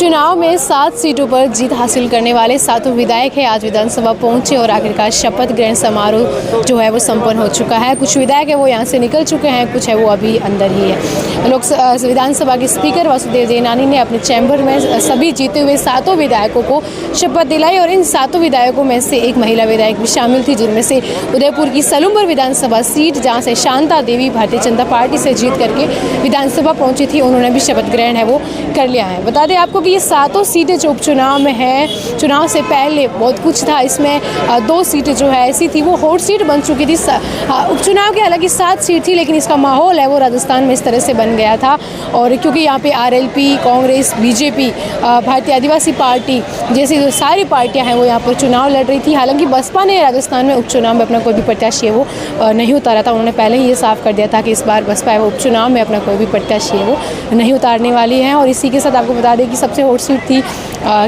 उपचुनाव में 7 सीटों पर जीत हासिल करने वाले 7 विधायक हैं आज विधानसभा पहुंचे और आखिरकार शपथ ग्रहण समारोह जो है वो संपन्न हो चुका है। कुछ विधायक है वो यहां से निकल चुके हैं, कुछ है वो अभी अंदर ही है। विधानसभा के स्पीकर वासुदेव देवनानी ने अपने चैम्बर में सभी जीते हुए 7 विधायकों को शपथ दिलाई और इन 7 विधायकों में से एक महिला विधायक भी शामिल थी, जिनमें से उदयपुर की सलूमपुर विधानसभा सीट जहाँ से शांता देवी भारतीय जनता पार्टी से जीत करके विधानसभा पहुंची थी, उन्होंने भी शपथ ग्रहण है वो कर लिया है। बता दें आपको कि ये 7 सीटें जो उपचुनाव में है, चुनाव से पहले बहुत कुछ था, इसमें 2 सीटें जो है ऐसी थी वो हॉट सीट बन चुकी थी। उपचुनाव के हालांकि 7 सीट थी, लेकिन इसका माहौल है वो राजस्थान में इस तरह से बन गया था और क्योंकि यहाँ पे आरएलपी, कांग्रेस, बीजेपी, भारतीय आदिवासी पार्टी जैसी जो सारी पार्टियां हैं वो यहाँ पर चुनाव लड़ रही थी। हालांकि बसपा ने राजस्थान में उपचुनाव में अपना कोई भी प्रत्याशी है वो नहीं उतारा था। उन्होंने पहले ही ये साफ कर दिया था कि इस बार बसपा है वो उपचुनाव में अपना कोई भी प्रत्याशी है वो नहीं उतारने वाली है। और इसी के साथ आपको बता दें कि सबसे हॉट सीट थी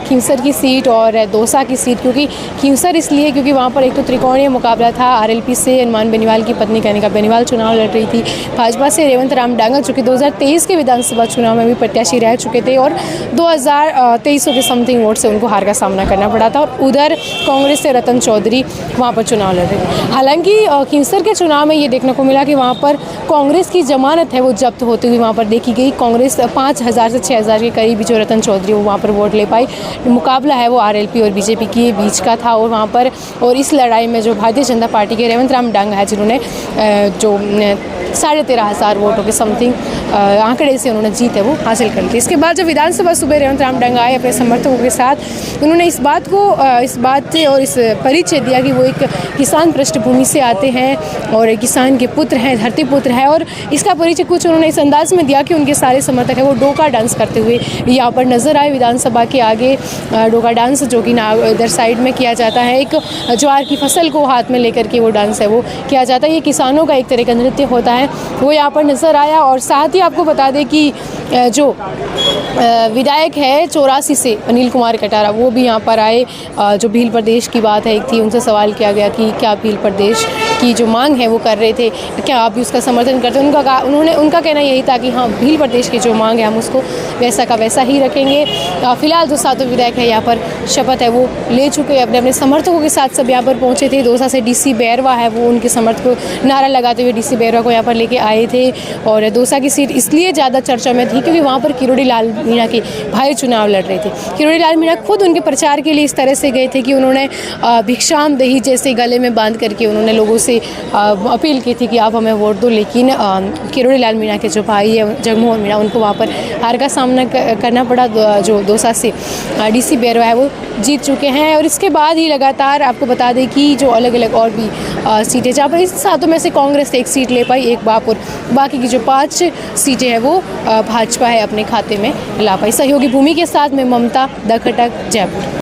खींवसर की सीट और दौसा की सीट, क्योंकि खींवसर इसलिए क्योंकि वहाँ पर एक तो त्रिकोणीय मुकाबला था। आरएलपी से हनुमान बेनीवाल की पत्नी कनिका बेनीवाल चुनाव लड़ रही थी, भाजपा से रेवंत राम डांगा जो कि 2023 के विधानसभा चुनाव में भी प्रत्याशी रह चुके थे और 2023 के समथिंग वोट से उनको हार का सामना करना पड़ा था, और उधर कांग्रेस से रतन चौधरी वहाँ पर चुनाव लड़ रहे थे। हालांकि खींवसर के चुनाव में ये देखने को मिला कि वहाँ पर कांग्रेस की जमानत है वो जब्त होती हुई वहाँ पर देखी गई। कांग्रेस 5000 से 6000 के करीब जो रतन चौधरी वो वहाँ पर वोट ले पाई। मुकाबला है वो आरएलपी और बीजेपी के बीच का था और वहाँ पर और इस लड़ाई में जो भारतीय जनता पार्टी के रेवंत राम डांगा है, जिन्होंने जो 13,500 वोटों के समथिंग आंकड़े से उन्होंने जीत है वो हासिल कर ली। इसके बाद जब विधानसभा सुबह रेवंत राम डांगा आए अपने समर्थकों के साथ, उन्होंने इस बात से और इस परिचय दिया कि वो एक किसान पृष्ठभूमि से आते हैं और किसान के पुत्र हैं, धरती पुत्र है। और इसका परिचय कुछ उन्होंने इस अंदाज में दिया कि उनके सारे समर्थक है वो डोका डांस करते हुए यहाँ पर नजर आए विधानसभा के आगे। डोका डांस जो कि इधर साइड में किया जाता है, एक ज्वार की फसल को हाथ में लेकर के वो डांस है वो किया जाता है। ये किसानों का एक तरह का नृत्य होता है, वो यहाँ पर नजर आया। और साथ ही आपको बता दें कि जो विधायक है 84 से अनिल कुमार कटारा वो भी यहाँ पर आए। जो भील प्रदेश की बात है एक थी, उनसे सवाल किया गया कि क्या भील प्रदेश की जो मांग है वो कर रहे थे, क्या आप भी उसका समर्थन करते हैं। उनका कहना यही था कि हाँ, भील प्रदेश की जो मांग है हम उसको वैसा का वैसा ही रखेंगे। फिलहाल जो 7 विधायक है यहाँ पर शपथ है वो ले चुके, अपने अपने समर्थकों के साथ सब यहाँ पर पहुँचे थे। दौसा से डीसी बैरवा है वो उनके समर्थकों नारा लगाते हुए डीसी बैरवा को यहाँ पर लेके आए थे। और दौसा की सीट इसलिए ज़्यादा चर्चा में थी क्योंकि वहाँ पर किरोड़ी लाल मीणा के भाई चुनाव लड़ रहे थे। किरोड़ी लाल मीणा खुद उनके प्रचार के लिए इस तरह से गए थे कि उन्होंने भिक्षाम देही जैसे गले में बांध करके उन्होंने लोगों से अपील की थी कि आप हमें वोट दो। लेकिन किरोड़ी लाल मीणा के जो भाई है जगमोहन मीणा, उनको वहाँ पर हार का सामना करना पड़ा। जो दौसा से डीसी बैरवा है वो जीत चुके हैं। और इसके बाद ही लगातार आपको बता दें कि जो अलग अलग और भी सीटें, जहाँ पर इस 7 में से कांग्रेस 1 सीट ले पाई, एक बापुर, बाकी की जो 5 सीटें हैं वो भाजपा है अपने खाते में ला पाई। सहयोगी भूमि के साथ में ममता, द खटक, जयपुर।